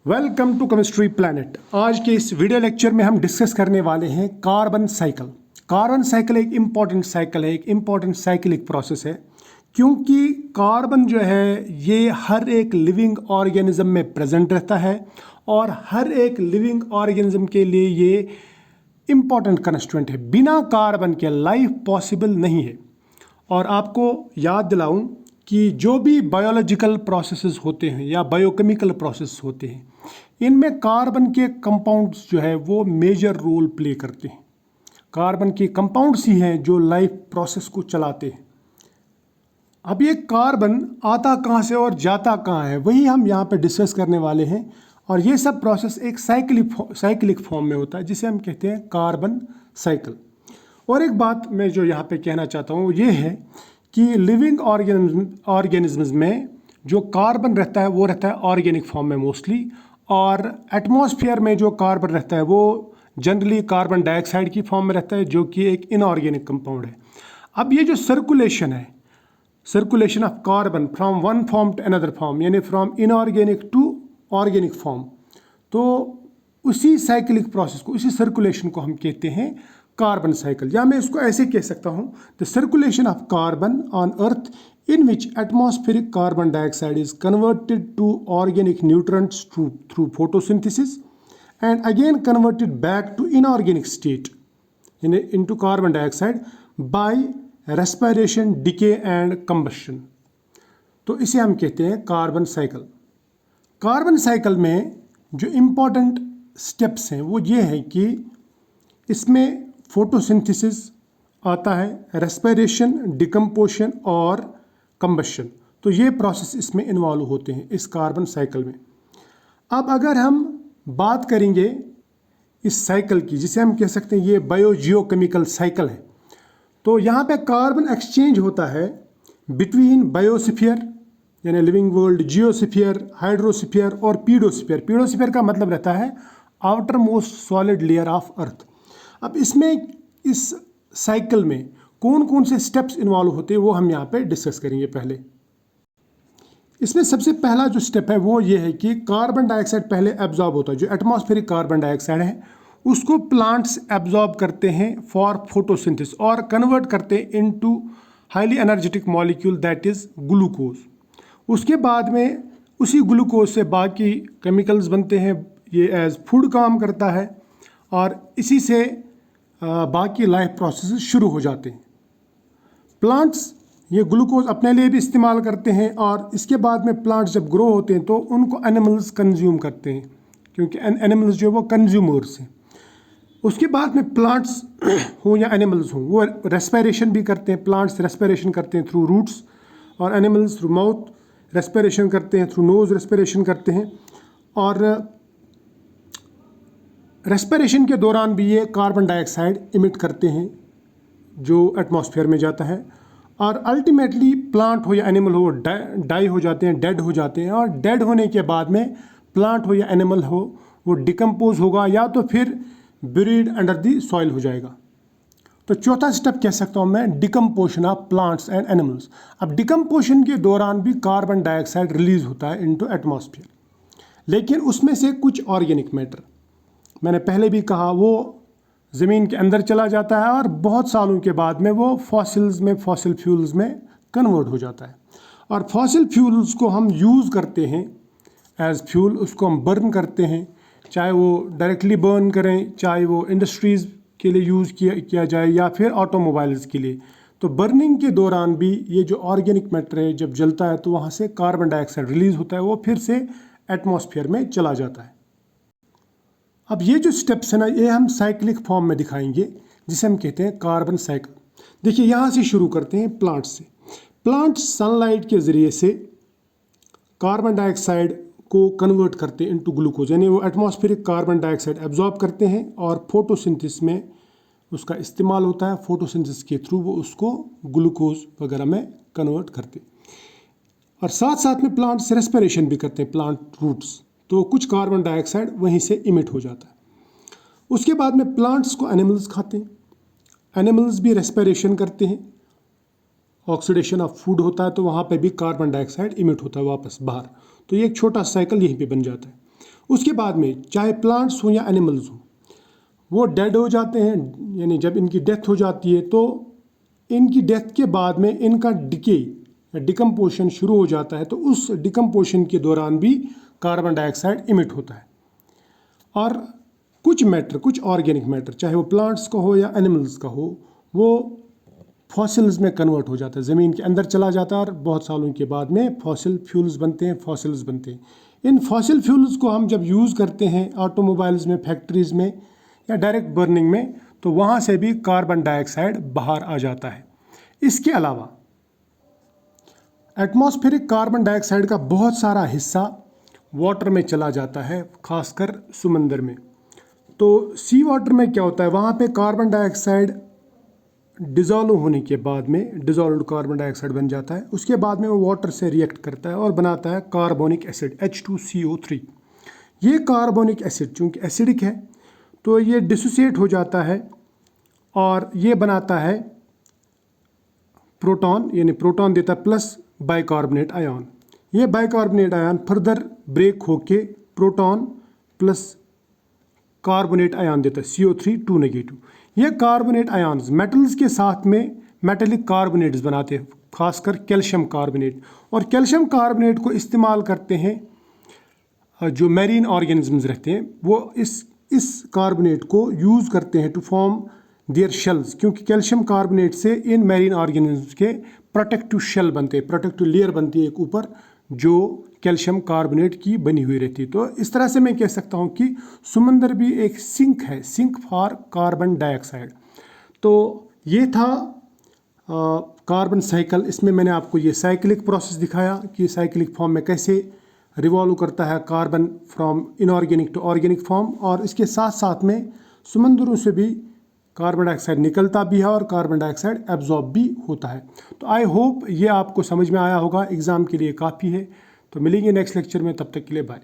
Welcome to chemistry planet. आज के इस वीडियो लेक्चर में हम डिस्कस करने वाले हैं कार्बन साइकिल। कार्बन साइकिल एक इम्पॉर्टेंट साइकिल है, एक इम्पॉर्टेंट साइक्लिक प्रोसेस है, क्योंकि कार्बन जो है ये हर एक लिविंग ऑर्गेनिज्म में प्रेजेंट रहता है और हर एक लिविंग ऑर्गेनिज्म के लिए ये इम्पॉर्टेंट कंस्टिट्यूएंट है। बिना कार्बन के लाइफ पॉसिबल नहीं है। और आपको याद दिलाऊं कि जो भी बायोलॉजिकल प्रोसेसेस होते हैं या बायोकेमिकल प्रोसेस होते हैं, इनमें कार्बन के कंपाउंड्स जो है वो मेजर रोल प्ले करते हैं। कार्बन के कंपाउंड्स ही हैं जो लाइफ प्रोसेस को चलाते हैं। अब ये कार्बन आता कहाँ से और जाता कहाँ है, वही हम यहाँ पे डिस्कस करने वाले हैं। और ये सब प्रोसेस एक साइक्लिक फॉर्म में होता है, जिसे हम कहते हैं कार्बन साइकिल। और एक बात मैं जो यहाँ पे कहना चाहता हूँ ये है कि लिविंग ऑर्गेनिज्म्स में जो कार्बन रहता है वो रहता है ऑर्गेनिक फॉर्म में मोस्टली, और एटमॉस्फेयर में जो कार्बन रहता है वो जनरली कार्बन डाइऑक्साइड की फॉर्म में रहता है, जो कि एक इनऑर्गेनिक कंपाउंड है। अब ये जो सर्कुलेशन है, circulation of carbon from one form to another form, यानी from inorganic to organic form, तो उसी साइक्लिक प्रोसेस को, उसी सर्कुलेशन को हम कहते हैं कार्बन साइकिल। या मैं इसको ऐसे कह सकता हूँ, the circulation of carbon on earth in which atmospheric carbon dioxide is converted to organic nutrients through photosynthesis and again converted back to inorganic state into carbon dioxide by respiration, decay and combustion। तो इसे हम कहते हैं carbon cycle. Carbon cycle में जो important steps हैं वो ये हैं कि इसमें फोटोसिंथेसिस आता है, रेस्पिरेशन, डिकम्पोजिशन और कंबशन। तो ये प्रोसेस इसमें इन्वॉल्व होते हैं इस कार्बन साइकिल में। अब अगर हम बात करेंगे इस साइकिल की, जिसे हम कह सकते हैं ये बायोजियोकेमिकल साइकिल है, तो यहाँ पे कार्बन एक्सचेंज होता है बिटवीन बायोस्फीयर यानी लिविंग वर्ल्ड, जियोस्फीयर, हाइड्रोस्फीयर और पीडोस्फीयर। पीडोस्फीयर का मतलब रहता है outer most solid layer of earth. अब इसमें इस साइकिल में कौन कौन से स्टेप्स इन्वॉल्व होते हैं वो हम यहाँ पे डिस्कस करेंगे। पहले इसमें सबसे पहला जो स्टेप है वो ये है कि कार्बन डाइऑक्साइड पहले एब्जॉर्ब होता है। जो एटमॉस्फेरिक कार्बन डाइऑक्साइड है उसको प्लांट्स एब्जॉर्ब करते हैं फॉर फोटोसिंथेसिस और कन्वर्ट करते हैं into highly energetic molecule that is glucose. उसके बाद में उसी ग्लूकोज से बाकी केमिकल्स बनते हैं, ये एज फूड काम करता है और इसी से बाकी लाइफ प्रोसेस शुरू हो जाते हैं। प्लांट्स ये ग्लूकोज अपने लिए भी इस्तेमाल करते हैं और इसके बाद में प्लांट्स जब ग्रो होते हैं तो उनको एनिमल्स कंज्यूम करते हैं, क्योंकि एनिमल्स जो वो कंज्यूमर्स हैं। उसके बाद में प्लांट्स हो या एनिमल्स हों वो रेस्पिरेशन भी करते हैं। प्लांट्स रेस्पिरेशन करते हैं थ्रू रूट्स और एनिमल्स थ्रू माउथ रेस्पिरेशन करते हैं, थ्रू नोज रेस्पिरेशन करते हैं। और रेस्पिरेशन के दौरान भी ये कार्बन डाइऑक्साइड इमिट करते हैं जो एटमॉस्फेयर में जाता है, और अल्टीमेटली प्लांट हो या एनिमल हो डाई हो जाते हैं, डेड हो जाते हैं। और डेड होने के बाद में प्लांट हो या एनिमल हो वो डिकम्पोज होगा या तो फिर ब्यूरीड अंडर द सॉइल हो जाएगा। तो चौथा स्टेप कह सकता हूँ मैं, decomposition of plants and animals. अब डिकम्पोजिशन के दौरान भी कार्बन डाइऑक्साइड रिलीज होता है इनटू एटमॉस्फेयर, लेकिन उसमें से कुछ ऑर्गेनिक मैटर, मैंने पहले भी कहा, वो ज़मीन के अंदर चला जाता है और बहुत सालों के बाद में वो फॉसिल फ्यूल्स में कन्वर्ट हो जाता है। और फॉसिल फ्यूल्स को हम यूज़ करते हैं एज फ्यूल, उसको हम बर्न करते हैं, चाहे वो डायरेक्टली बर्न करें, चाहे वो इंडस्ट्रीज़ के लिए यूज़ किया जाए या फिर ऑटोमोबाइल्स के लिए। तो बर्निंग के दौरान भी ये जो ऑर्गेनिक मैटर है जब जलता है तो वहाँ से कार्बन डाइऑक्साइड रिलीज़ होता है, वो फिर से एटमॉस्फेयर में चला जाता है। अब ये जो स्टेप्स है ना, ये हम साइक्लिक फॉर्म में दिखाएंगे, जिसे हम कहते हैं कार्बन साइकिल। देखिए यहाँ से शुरू करते हैं प्लांट्स से। प्लांट्स सनलाइट के ज़रिए से कार्बन डाइऑक्साइड को कन्वर्ट करते हैं इनटू ग्लूकोज, यानी वो एटमॉस्फेरिक कार्बन डाइऑक्साइड एब्जॉर्ब करते हैं और फोटोसिंथेसिस में उसका इस्तेमाल होता है। फोटोसिंथेसिस के थ्रू वो उसको ग्लूकोज वगैरह में कन्वर्ट करते हैं। और साथ साथ में प्लांट्स रेस्पिरेशन भी करते हैं, प्लांट रूट्स, तो कुछ कार्बन डाइऑक्साइड वहीं से इमिट हो जाता है। उसके बाद में प्लांट्स को एनिमल्स खाते हैं, एनिमल्स भी रेस्पिरेशन करते हैं, ऑक्सीडेशन ऑफ फूड होता है तो वहाँ पे भी कार्बन डाइऑक्साइड इमिट होता है वापस बाहर। तो ये एक छोटा साइकिल यहीं पे बन जाता है। उसके बाद में चाहे प्लांट्स हो या एनिमल्स हो, वो डेड हो जाते हैं, यानी जब इनकी डेथ हो जाती है तो इनकी डेथ के बाद में इनका डिके डिकम्पोशन शुरू हो जाता है। तो उस डिकम्पोशन के दौरान भी कार्बन डाइऑक्साइड इमिट होता है। और कुछ मैटर, कुछ ऑर्गेनिक मैटर, चाहे वो प्लांट्स का हो या एनिमल्स का हो, वो फॉसिल्स में कन्वर्ट हो जाता है, ज़मीन के अंदर चला जाता है और बहुत सालों के बाद में फॉसिल फ्यूल्स बनते हैं, फॉसिल्स बनते हैं। इन फॉसिल फ्यूल्स को हम जब यूज़ करते हैं ऑटोमोबाइल्स में, फैक्ट्रीज़ में या डायरेक्ट बर्निंग में, तो वहाँ से भी कार्बन डाइऑक्साइड बाहर आ जाता है। इसके अलावा एटमॉस्फेरिक कार्बन डाइऑक्साइड का बहुत सारा हिस्सा वाटर में चला जाता है, खासकर समंदर में। तो सी वाटर में क्या होता है, वहाँ पे कार्बन डाइऑक्साइड डिज़ोल्व होने के बाद में डिज़ोल्व्ड कार्बन डाइऑक्साइड बन जाता है। उसके बाद में वो वाटर से रिएक्ट करता है और बनाता है कार्बोनिक एसिड H2CO3। ये कार्बोनिक एसिड चूँकि एसिडिक है तो ये डिसोसिएट हो जाता है और ये बनाता है प्रोटॉन, यानी प्रोटॉन देता है प्लस बाइकार्बोनेट आयन। ये बाइकार्बोनेट आयन फर्दर ब्रेक होके प्रोटॉन प्लस कार्बोनेट आयन देता है CO3 2 नेगेटिव। ये कार्बोनेट आयन्स मेटल्स के साथ में मेटेलिक कार्बोनेट्स बनाते हैं, खासकर कैल्शियम कार्बोनेट। और कैल्शियम कार्बोनेट को इस्तेमाल करते हैं जो मैरीन ऑर्गेनिजम्स रहते हैं, वो इस कार्बोनेट को यूज़ करते हैं टू फॉर्म देयर शेल्स, क्योंकि कैल्शियम कार्बोनेट से इन मैरीन ऑर्गेनिजम्स के प्रोटेक्टिव शेल बनते हैं, प्रोटेक्टिव लेयर बनती है एक ऊपर, जो कैल्शियम कार्बोनेट की बनी हुई रहती है। तो इस तरह से मैं कह सकता हूँ कि समंदर भी एक सिंक है, सिंक फॉर कार्बन डाइऑक्साइड। तो ये था कार्बन साइकिल। इसमें मैंने आपको ये साइक्लिक प्रोसेस दिखाया कि साइक्लिक फॉर्म में कैसे रिवॉल्व करता है carbon from inorganic to organic form, और इसके साथ साथ में समंदरों से भी कार्बन डाइऑक्साइड निकलता भी है और कार्बन डाइऑक्साइड एब्जॉर्ब भी होता है। तो आई होप ये आपको समझ में आया होगा, एग्ज़ाम के लिए काफ़ी है। तो मिलेंगे नेक्स्ट लेक्चर में, तब तक के लिए बाय।